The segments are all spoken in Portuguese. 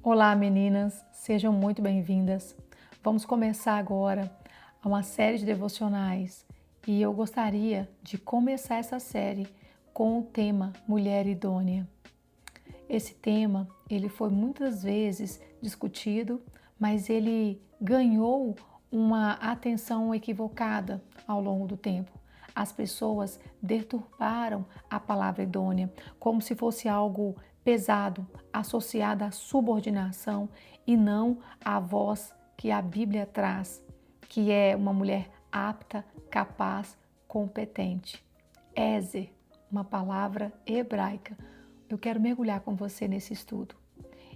Olá, meninas, sejam muito bem-vindas. Vamos começar agora uma série de devocionais e eu gostaria de começar essa série com o tema Mulher Idônea. Esse tema, ele foi muitas vezes discutido, mas ele ganhou uma atenção equivocada ao longo do tempo. As pessoas deturparam a palavra idônea como se fosse algo pesado, associado à subordinação e não à voz que a Bíblia traz, que é uma mulher apta, capaz, competente. Ezer, uma palavra hebraica. Eu quero mergulhar com você nesse estudo.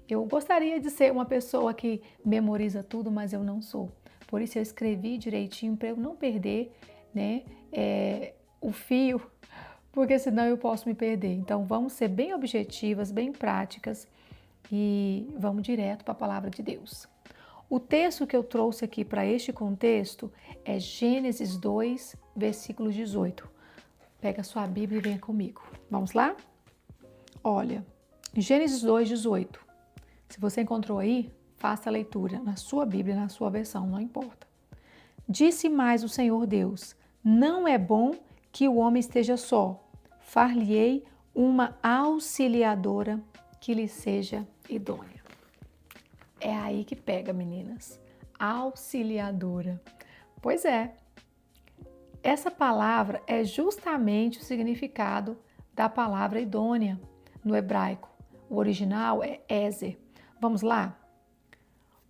Eu gostaria de ser uma pessoa que memoriza tudo, mas eu não sou. Por isso eu escrevi direitinho para eu não perder, né, o fio, porque senão eu posso me perder. Então vamos ser bem objetivas, bem práticas e vamos direto para a palavra de Deus. O texto que eu trouxe aqui para este contexto é Gênesis 2, versículo 18. Pega a sua Bíblia e venha comigo. Vamos lá? Olha, Gênesis 2, 18. Se você encontrou aí, faça a leitura na sua Bíblia, na sua versão, não importa. Disse mais o Senhor Deus: não é bom que o homem esteja só. Far-lhe-ei uma auxiliadora que lhe seja idônea. É aí que pega, meninas. Auxiliadora. Pois é. Essa palavra é justamente o significado da palavra idônea no hebraico. O original é Ezer. Vamos lá?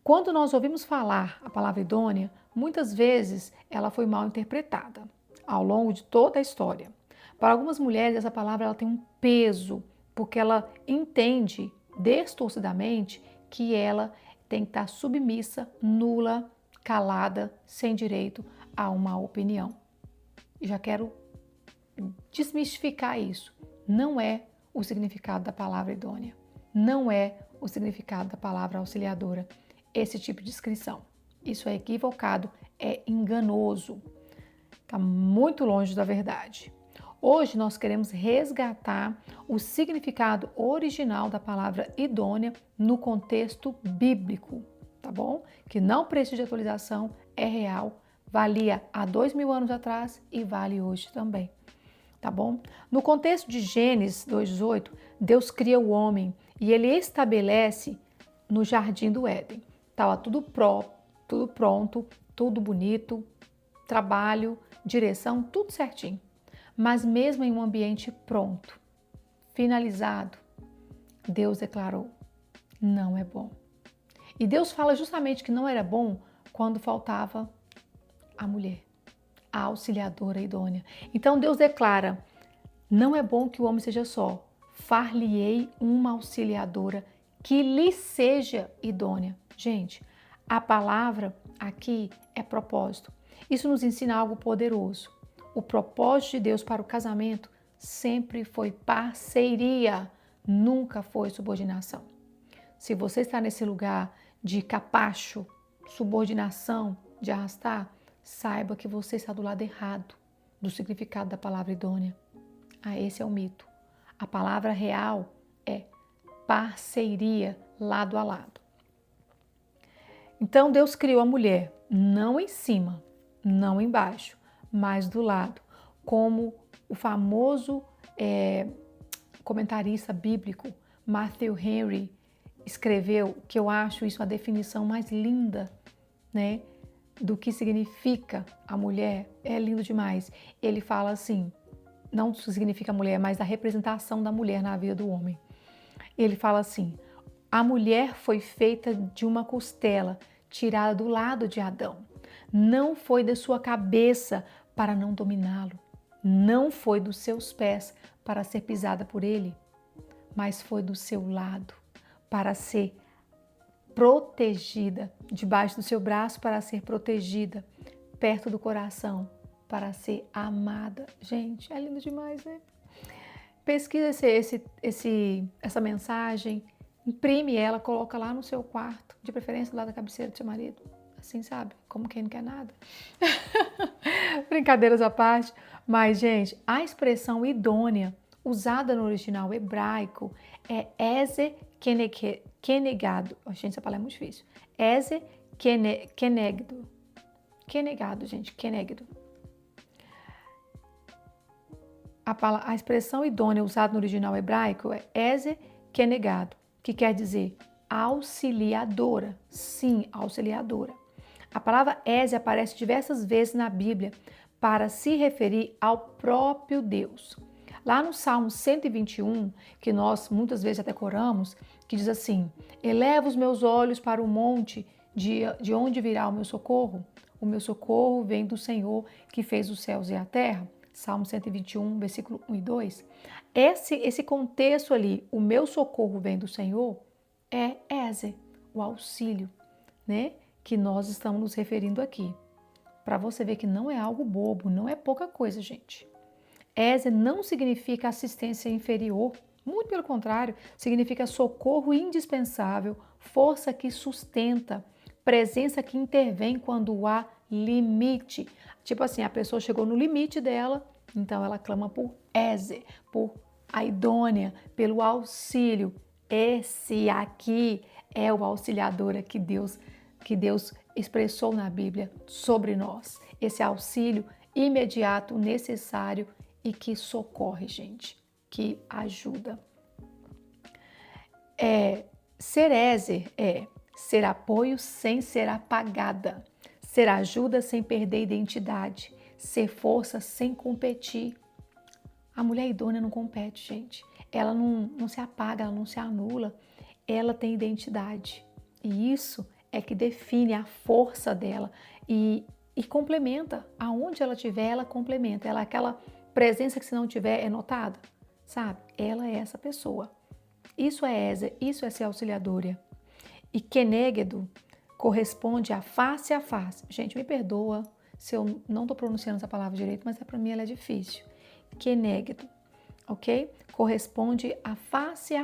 Quando nós ouvimos falar a palavra idônea, muitas vezes ela foi mal interpretada ao longo de toda a história. Para algumas mulheres, essa palavra ela tem um peso, porque ela entende distorcidamente que ela tem que estar submissa, nula, calada, sem direito a uma opinião. Já quero desmistificar isso. Não é o significado da palavra idônea. Não é o significado da palavra auxiliadora. Esse tipo de descrição. Isso é equivocado, é enganoso. Está muito longe da verdade. Hoje nós queremos resgatar o significado original da palavra idônea no contexto bíblico, tá bom? Que não precisa de atualização, é real, valia há 2000 anos atrás e vale hoje também, tá bom? No contexto de Gênesis 2:18, Deus cria o homem e ele estabelece no jardim do Éden. Estava tudo pronto, tudo bonito, trabalho, direção, tudo certinho. Mas mesmo em um ambiente pronto, finalizado, Deus declarou: não é bom. E Deus fala justamente que não era bom quando faltava a mulher, a auxiliadora idônea. Então Deus declara: não é bom que o homem seja só, far-lhe-ei uma auxiliadora que lhe seja idônea. Gente, a palavra aqui é propósito. Isso nos ensina algo poderoso. O propósito de Deus para o casamento sempre foi parceria, nunca foi subordinação. Se você está nesse lugar de capacho, subordinação, de arrastar, saiba que você está do lado errado do significado da palavra idônea. Esse é o mito. A palavra real é parceria, lado a lado. Então Deus criou a mulher, não em cima, não embaixo, mas do lado, como o famoso comentarista bíblico Matthew Henry escreveu, que eu acho isso a definição mais linda, né, do que significa a mulher, é lindo demais. Ele fala assim, não significa a mulher, mas a representação da mulher na vida do homem. Ele fala assim: a mulher foi feita de uma costela tirada do lado de Adão. Não foi de sua cabeça para não dominá-lo. Não foi dos seus pés para ser pisada por ele, mas foi do seu lado para ser protegida, debaixo do seu braço para ser protegida, perto do coração para ser amada. Gente, é lindo demais, né? Pesquisa essa mensagem, imprime ela, coloca lá no seu quarto, de preferência lá da cabeceira do seu marido. Assim, sabe? Como quem não quer nada. Brincadeiras à parte. Mas, gente, a expressão idônea, usada no original hebraico, é Ezer kenegado. Gente, essa palavra é muito difícil. Eze kenegdo. Kenegado, gente, kenegdo. A expressão idônea usada no original hebraico é eze kenegado, que quer dizer auxiliadora. Sim, auxiliadora. A palavra eze aparece diversas vezes na Bíblia para se referir ao próprio Deus. Lá no Salmo 121, que nós muitas vezes já decoramos, que diz assim: eleva os meus olhos para o monte, de onde virá o meu socorro? O meu socorro vem do Senhor que fez os céus e a terra. Salmo 121, versículo 1 e 2. Esse contexto ali, o meu socorro vem do Senhor, é Ezer, o auxílio, né? Que nós estamos nos referindo aqui. Para você ver que não é algo bobo, não é pouca coisa, gente. Ezer não significa assistência inferior, muito pelo contrário, significa socorro indispensável, força que sustenta, presença que intervém quando há limite. Tipo assim, a pessoa chegou no limite dela, então ela clama por Ezer, por a idônea, pelo auxílio. Esse aqui é o auxiliador que Deus expressou na Bíblia sobre nós. Esse auxílio imediato, necessário e que socorre, gente, que ajuda. Ser Ezer é ser apoio sem ser apagada, ser ajuda sem perder identidade, ser força sem competir. A mulher idônea não compete, gente. Ela não se apaga, ela não se anula, ela tem identidade. E isso é que define a força dela e complementa. Aonde ela estiver, ela complementa. Ela é aquela presença que se não tiver é notada, sabe? Ela é essa pessoa. Isso é Ezer, isso é ser auxiliadora. E kenegdo corresponde a face a face. Gente, me perdoa se eu não estou pronunciando essa palavra direito, mas para mim ela é difícil. Kenegdo, ok? Corresponde a face,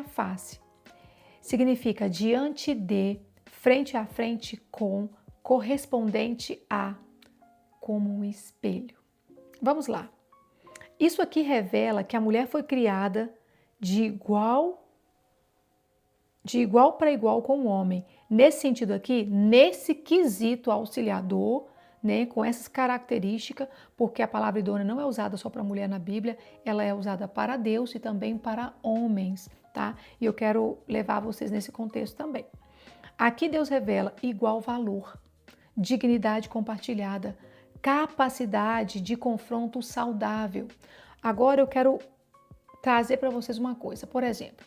significa diante de, frente a frente com, correspondente a, como um espelho. Vamos lá. Isso aqui revela que a mulher foi criada de igual para igual com o homem. Nesse sentido aqui, nesse quesito auxiliador, né, com essas características, porque a palavra idônea não é usada só para mulher na Bíblia, ela é usada para Deus e também para homens, tá? E eu quero levar vocês nesse contexto também. Aqui Deus revela igual valor, dignidade compartilhada, capacidade de confronto saudável. Agora eu quero trazer para vocês uma coisa. Por exemplo,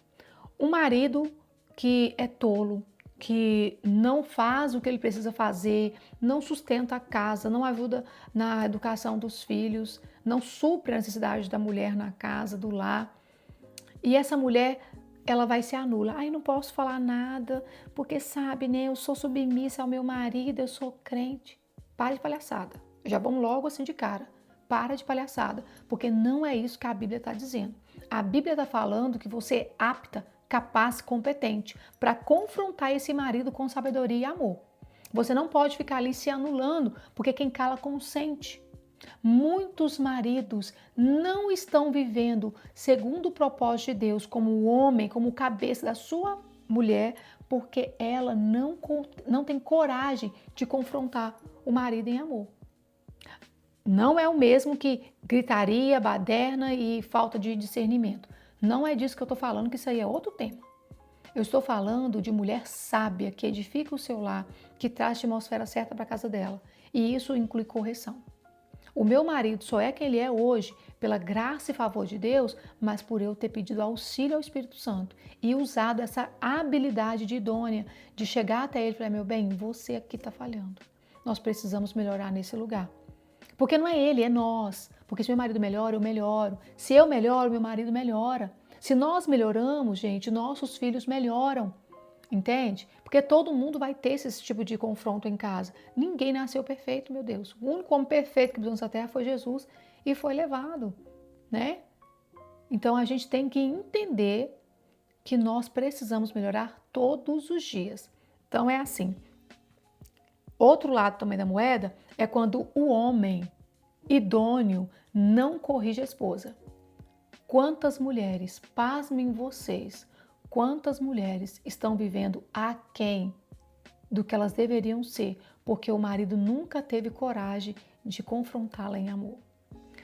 um marido que é tolo, que não faz o que ele precisa fazer, não sustenta a casa, não ajuda na educação dos filhos, não supre a necessidade da mulher na casa, do lar. E essa mulher, ela vai se anula. Ai, não posso falar nada, porque sabe, né? Eu sou submissa ao meu marido, eu sou crente. Para de palhaçada. Já vamos logo assim de cara. Para de palhaçada, porque não é isso que a Bíblia está dizendo. A Bíblia está falando que você é apta, capaz, competente para confrontar esse marido com sabedoria e amor. Você não pode ficar ali se anulando, porque quem cala consente. Muitos maridos não estão vivendo segundo o propósito de Deus, como homem, como cabeça da sua mulher, porque ela não tem coragem de confrontar o marido em amor. Não é o mesmo que gritaria, baderna e falta de discernimento. Não é disso que eu estou falando, que isso aí é outro tema. Eu estou falando de mulher sábia, que edifica o seu lar, que traz a atmosfera certa para a casa dela. E isso inclui correção. O meu marido só é quem ele é hoje pela graça e favor de Deus, mas por eu ter pedido auxílio ao Espírito Santo e usado essa habilidade de idônea de chegar até ele e falar, meu bem, você aqui está falhando. Nós precisamos melhorar nesse lugar. Porque não é ele, é nós. Porque se meu marido melhora, eu melhoro. Se eu melhoro, meu marido melhora. Se nós melhoramos, gente, nossos filhos melhoram. Entende? Porque todo mundo vai ter esse tipo de confronto em casa. Ninguém nasceu perfeito, meu Deus. O único homem perfeito que pisou nessa terra foi Jesus e foi levado, né? Então a gente tem que entender que nós precisamos melhorar todos os dias. Então é assim. Outro lado também da moeda é quando o homem idôneo não corrige a esposa. Quantas mulheres, pasmem vocês, quantas mulheres estão vivendo aquém do que elas deveriam ser, porque o marido nunca teve coragem de confrontá-la em amor.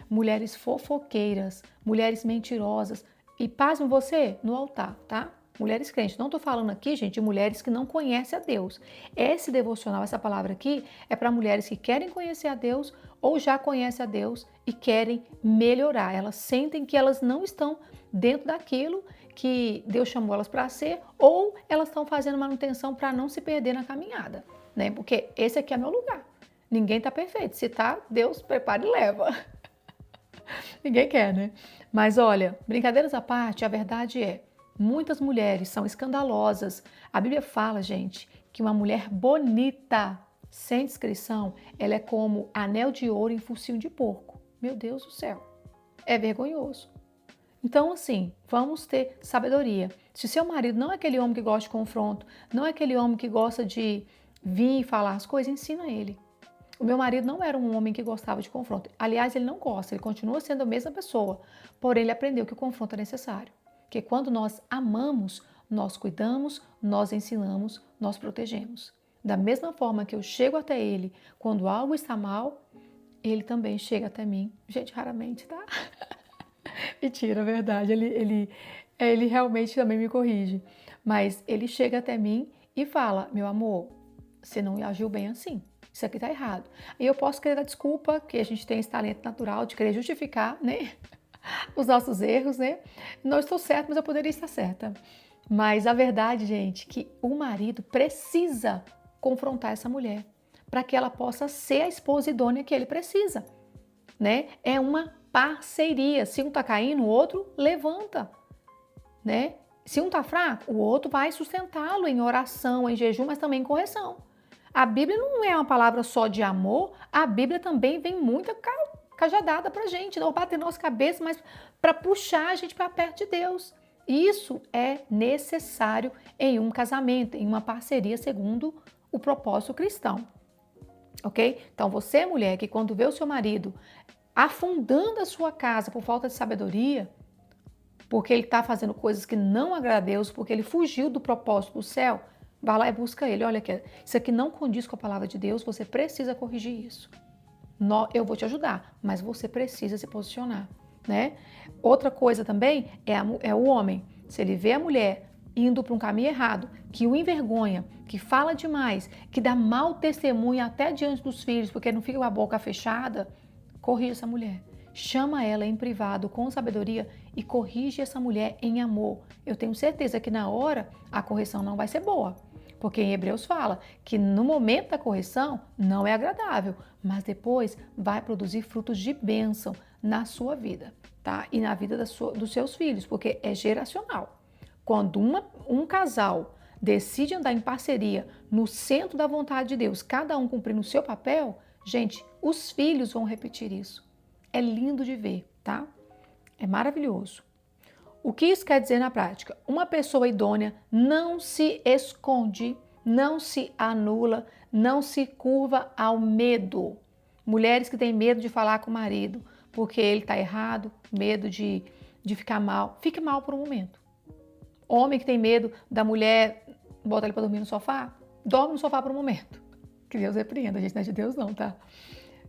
Mulheres fofoqueiras, mulheres mentirosas. E pasme você no altar, tá? Mulheres crentes. Não estou falando aqui, gente, de mulheres que não conhecem a Deus. Esse devocional, essa palavra aqui, é para mulheres que querem conhecer a Deus ou já conhecem a Deus e querem melhorar. Elas sentem que elas não estão dentro daquilo que Deus chamou elas para ser, ou elas estão fazendo manutenção para não se perder na caminhada, né? Porque esse aqui é meu lugar. Ninguém está perfeito. Se tá, Deus prepara e leva. Ninguém quer, né? Mas olha, brincadeiras à parte, a verdade é, muitas mulheres são escandalosas. A Bíblia fala, gente, que uma mulher bonita, sem descrição, ela é como anel de ouro em focinho de porco. Meu Deus do céu, é vergonhoso. Então, assim, vamos ter sabedoria. Se seu marido não é aquele homem que gosta de confronto, não é aquele homem que gosta de vir e falar as coisas, ensina ele. O meu marido não era um homem que gostava de confronto. Aliás, ele não gosta, ele continua sendo a mesma pessoa. Porém, ele aprendeu que o confronto é necessário. Porque quando nós amamos, nós cuidamos, nós ensinamos, nós protegemos. Da mesma forma que eu chego até ele quando algo está mal, ele também chega até mim. Gente, raramente, tá? Mentira, é verdade. Ele realmente também me corrige. Mas ele chega até mim e fala, meu amor, você não agiu bem assim. Isso aqui tá errado. E eu posso querer dar desculpa, que a gente tem esse talento natural de querer justificar, né? Os nossos erros, né? Não estou certa, mas eu poderia estar certa. Mas a verdade, gente, é que o marido precisa confrontar essa mulher para que ela possa ser a esposa idônea que ele precisa, né? É uma parceria. Se um tá caindo, o outro levanta, né? Se um tá fraco, o outro vai sustentá-lo em oração, em jejum, mas também em correção. A Bíblia não é uma palavra só de amor, a Bíblia também vem muita cajadada pra gente, não bater na nossa cabeça, mas para puxar a gente para perto de Deus. Isso é necessário em um casamento, em uma parceria segundo o propósito cristão, ok? Então você, mulher, que quando vê o seu marido afundando a sua casa por falta de sabedoria, porque ele está fazendo coisas que não agradam a Deus, porque ele fugiu do propósito do céu, vá lá e busca ele. Olha, isso aqui não condiz com a palavra de Deus, você precisa corrigir isso. Eu vou te ajudar, mas você precisa se posicionar, né? Outra coisa também é o homem. Se ele vê a mulher indo para um caminho errado, que o envergonha, que fala demais, que dá mau testemunho até diante dos filhos, porque não fica com a boca fechada, corrija essa mulher. Chama ela em privado com sabedoria e corrige essa mulher em amor. Eu tenho certeza que na hora a correção não vai ser boa. Porque em Hebreus fala que no momento da correção não é agradável, mas depois vai produzir frutos de bênção na sua vida, tá? E na vida dos seus filhos, porque é geracional. Quando um casal decide andar em parceria no centro da vontade de Deus, cada um cumprindo o seu papel, gente, os filhos vão repetir isso. É lindo de ver, tá? É maravilhoso. O que isso quer dizer na prática? Uma pessoa idônea não se esconde, não se anula, não se curva ao medo. Mulheres que têm medo de falar com o marido porque ele está errado, medo de ficar mal, fique mal por um momento. Homem que tem medo da mulher botar ele para dormir no sofá, dorme no sofá por um momento. Que Deus repreenda, a gente não é de Deus não, tá?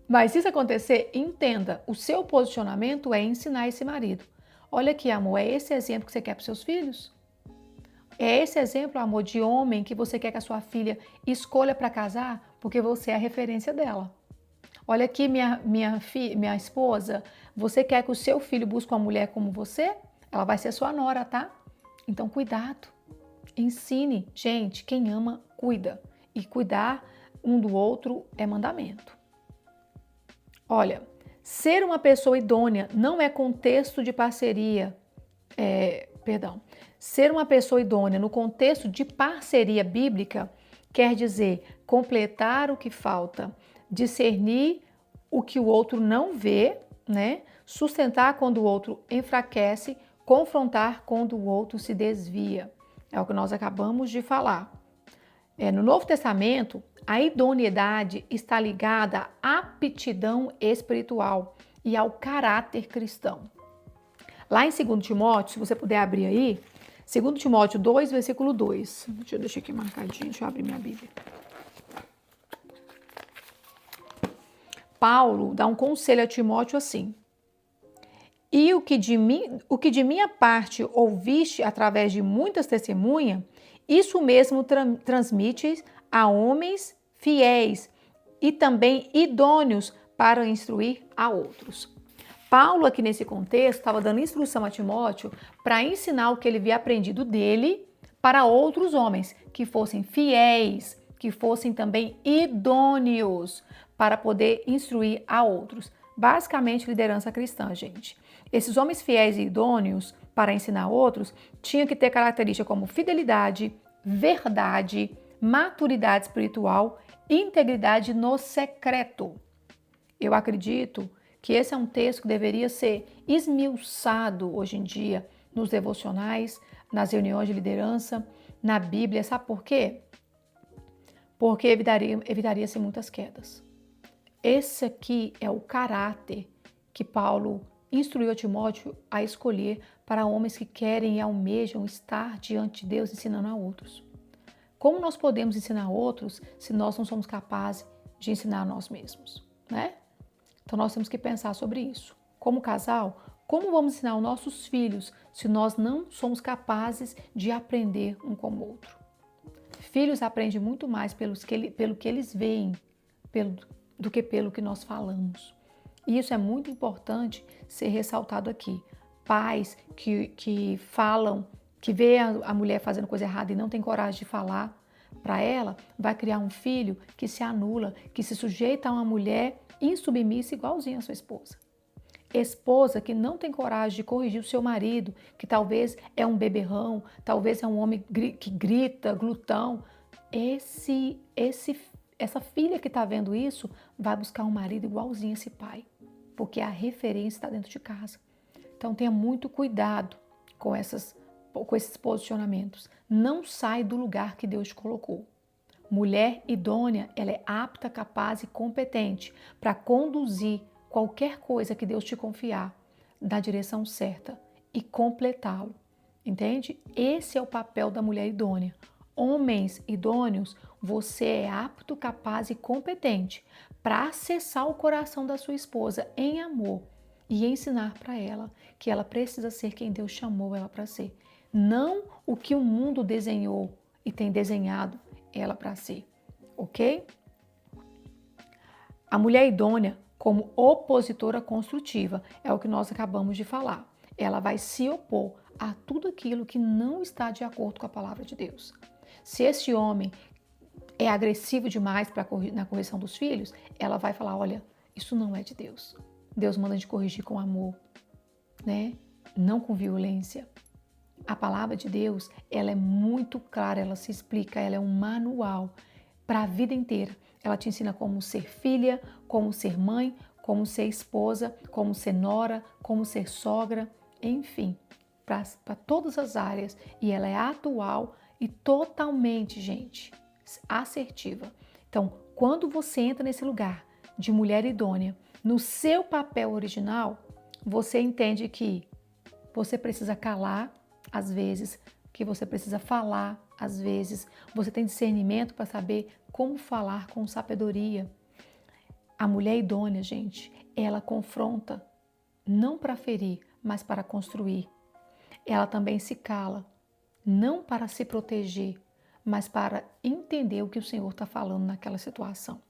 Mas se isso acontecer, entenda, o seu posicionamento é ensinar esse marido. Olha aqui, amor, é esse exemplo que você quer para os seus filhos? É esse exemplo, amor, de homem que você quer que a sua filha escolha para casar porque você é a referência dela. Olha aqui, minha esposa, você quer que o seu filho busque uma mulher como você? Ela vai ser sua nora, tá? Então, cuidado. Ensine. Gente, quem ama, cuida. E cuidar um do outro é mandamento. Olha, ser uma pessoa idônea não é contexto de parceria, Ser uma pessoa idônea no contexto de parceria bíblica quer dizer completar o que falta, discernir o que o outro não vê, né? Sustentar quando o outro enfraquece, confrontar quando o outro se desvia. É o que nós acabamos de falar. No Novo Testamento, a idoneidade está ligada à aptidão espiritual e ao caráter cristão. Lá em 2 Timóteo, se você puder abrir aí, 2 Timóteo 2, versículo 2. Deixa eu deixar aqui marcadinho, deixa eu abrir minha Bíblia. Paulo dá um conselho a Timóteo assim: e o que de minha parte ouviste através de muitas testemunhas, isso mesmo transmite a homens fiéis e também idôneos para instruir a outros. Paulo, aqui nesse contexto, estava dando instrução a Timóteo para ensinar o que ele havia aprendido dele para outros homens, que fossem fiéis, que fossem também idôneos, para poder instruir a outros. Basicamente, liderança cristã, gente. Esses homens fiéis e idôneos para ensinar outros tinham que ter características como fidelidade, verdade, maturidade espiritual e integridade no secreto. Eu acredito que esse é um texto que deveria ser esmiuçado hoje em dia nos devocionais, nas reuniões de liderança, na Bíblia. Sabe por quê? Porque evitaria-se muitas quedas. Esse aqui é o caráter que Paulo instruiu a Timóteo a escolher para homens que querem e almejam estar diante de Deus ensinando a outros. Como nós podemos ensinar outros se nós não somos capazes de ensinar a nós mesmos, né? Então nós temos que pensar sobre isso. Como casal, como vamos ensinar os nossos filhos se nós não somos capazes de aprender um com o outro? Filhos aprendem muito mais pelo que eles veem do que pelo que nós falamos. E isso é muito importante ser ressaltado aqui. Pais que falam, que vê a mulher fazendo coisa errada e não tem coragem de falar para ela, vai criar um filho que se anula, que se sujeita a uma mulher insubmissa igualzinha a sua esposa. Esposa que não tem coragem de corrigir o seu marido, que talvez é um beberrão, talvez é um homem que grita, glutão. Essa filha que está vendo isso vai buscar um marido igualzinho a esse pai, porque a referência está dentro de casa. Então tenha muito cuidado com esses posicionamentos. Não sai do lugar que Deus te colocou. Mulher idônea, ela é apta, capaz e competente para conduzir qualquer coisa que Deus te confiar na direção certa e completá-lo. Entende? Esse é o papel da mulher idônea. Homens idôneos, você é apto, capaz e competente para acessar o coração da sua esposa em amor e ensinar para ela que ela precisa ser quem Deus chamou ela para ser. Não o que o mundo desenhou e tem desenhado ela para ser, ok? A mulher idônea, como opositora construtiva, é o que nós acabamos de falar. Ela vai se opor a tudo aquilo que não está de acordo com a palavra de Deus. Se esse homem é agressivo demais na correção dos filhos, ela vai falar, olha, isso não é de Deus. Deus manda a gente corrigir com amor, né? Não com violência. A palavra de Deus, ela é muito clara, ela se explica, ela é um manual para a vida inteira. Ela te ensina como ser filha, como ser mãe, como ser esposa, como ser nora, como ser sogra, enfim, para todas as áreas. E ela é atual e totalmente, gente, assertiva. Então, quando você entra nesse lugar de mulher idônea, no seu papel original, você entende que você precisa calar às vezes, que você precisa falar às vezes, você tem discernimento para saber como falar com sabedoria. A mulher idônea, gente, ela confronta não para ferir, mas para construir. Ela também se cala, não para se proteger, mas para entender o que o Senhor está falando naquela situação.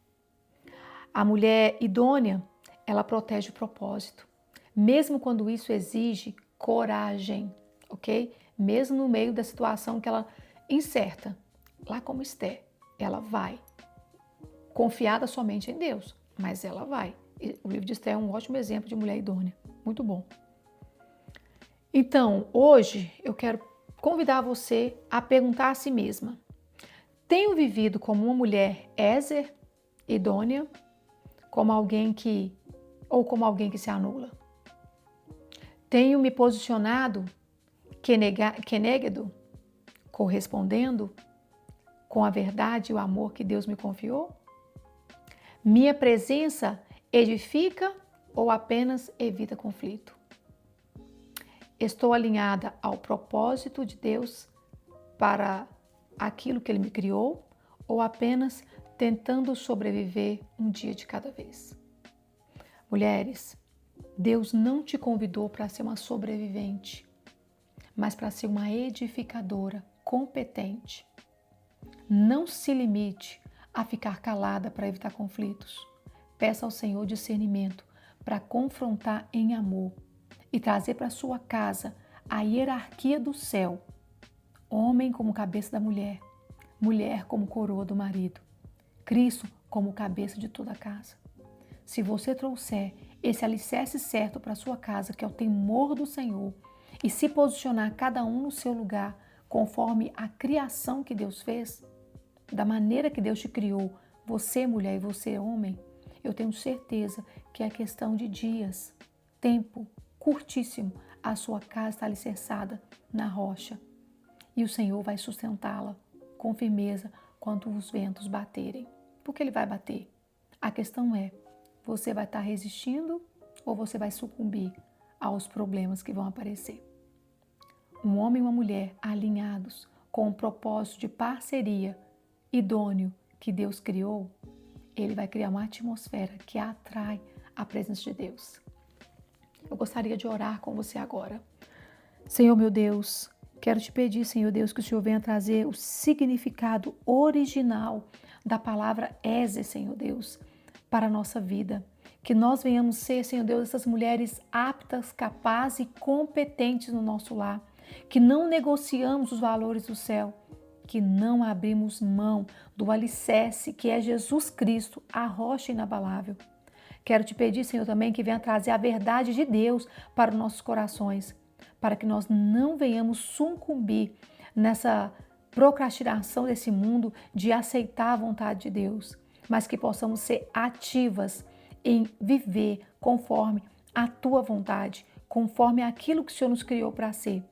A mulher idônea, ela protege o propósito, mesmo quando isso exige coragem, ok? Mesmo no meio da situação que ela incerta, lá como Esther, ela vai, confiada somente em Deus, mas ela vai. O livro de Esther é um ótimo exemplo de mulher idônea, muito bom. Então, hoje eu quero convidar você a perguntar a si mesma: tenho vivido como uma mulher Ézer, idônea, como alguém que se anula? Tenho me posicionado kenegdo, correspondendo com a verdade e o amor que Deus me confiou? Minha presença edifica ou apenas evita conflito? Estou alinhada ao propósito de Deus para aquilo que Ele me criou ou apenas tentando sobreviver um dia de cada vez? Mulheres, Deus não te convidou para ser uma sobrevivente, mas para ser uma edificadora competente. Não se limite a ficar calada para evitar conflitos. Peça ao Senhor discernimento para confrontar em amor e trazer para sua casa a hierarquia do céu. Homem como cabeça da mulher, mulher como coroa do marido, Cristo como cabeça de toda a casa. Se você trouxer esse alicerce certo para sua casa, que é o temor do Senhor, e se posicionar cada um no seu lugar, conforme a criação que Deus fez, da maneira que Deus te criou, você mulher e você homem, eu tenho certeza que é questão de dias, tempo curtíssimo, a sua casa está alicerçada na rocha e o Senhor vai sustentá-la com firmeza quando os ventos baterem. Porque Ele vai bater. A questão é, você vai estar resistindo ou você vai sucumbir aos problemas que vão aparecer? Um homem e uma mulher alinhados com um propósito de parceria idôneo que Deus criou, Ele vai criar uma atmosfera que atrai a presença de Deus. Eu gostaria de orar com você agora. Senhor meu Deus, quero te pedir, Senhor Deus, que o Senhor venha trazer o significado original da palavra Ezer, Senhor Deus, para a nossa vida. Que nós venhamos ser, Senhor Deus, essas mulheres aptas, capazes e competentes no nosso lar. Que não negociamos os valores do céu. Que não abrimos mão do alicerce que é Jesus Cristo, a rocha inabalável. Quero te pedir, Senhor, também que venha trazer a verdade de Deus para os nossos corações, para que nós não venhamos sucumbir nessa procrastinação desse mundo de aceitar a vontade de Deus, mas que possamos ser ativas em viver conforme a tua vontade, conforme aquilo que o Senhor nos criou para ser.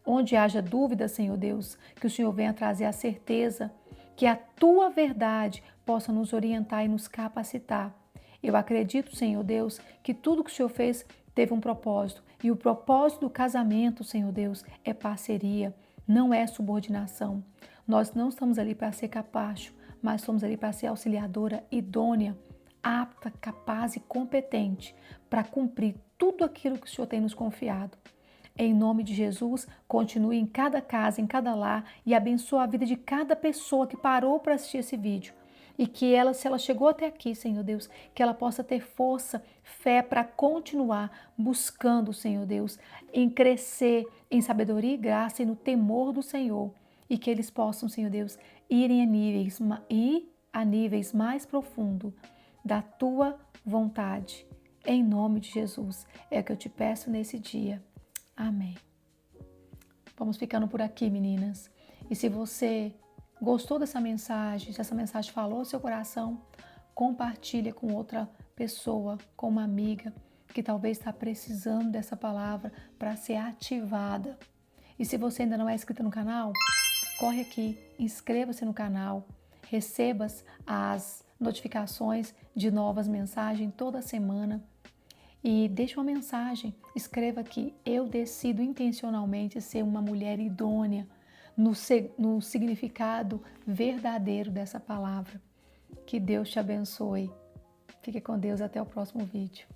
Onde haja dúvida, Senhor Deus, que o Senhor venha trazer a certeza, que a tua verdade possa nos orientar e nos capacitar. Eu acredito, Senhor Deus, que tudo que o Senhor fez teve um propósito. E o propósito do casamento, Senhor Deus, é parceria, não é subordinação. Nós não estamos ali para ser capacho, mas estamos ali para ser auxiliadora idônea, apta, capaz e competente para cumprir tudo aquilo que o Senhor tem nos confiado. Em nome de Jesus, continue em cada casa, em cada lar e abençoe a vida de cada pessoa que parou para assistir esse vídeo. E que ela, se ela chegou até aqui, Senhor Deus, que ela possa ter força, fé para continuar buscando, Senhor Deus, em crescer em sabedoria e graça e no temor do Senhor. E que eles possam, Senhor Deus, irem a níveis mais profundos da Tua vontade. Em nome de Jesus, é o que eu te peço nesse dia. Amém. Vamos ficando por aqui, meninas. E se você gostou dessa mensagem, se essa mensagem falou ao seu coração, compartilha com outra pessoa, com uma amiga que talvez está precisando dessa palavra para ser ativada. E se você ainda não é inscrito no canal, corre aqui, inscreva-se no canal, receba as notificações de novas mensagens toda semana. E deixe uma mensagem, escreva aqui, eu decido intencionalmente ser uma mulher idônea no significado verdadeiro dessa palavra. Que Deus te abençoe. Fique com Deus, até o próximo vídeo.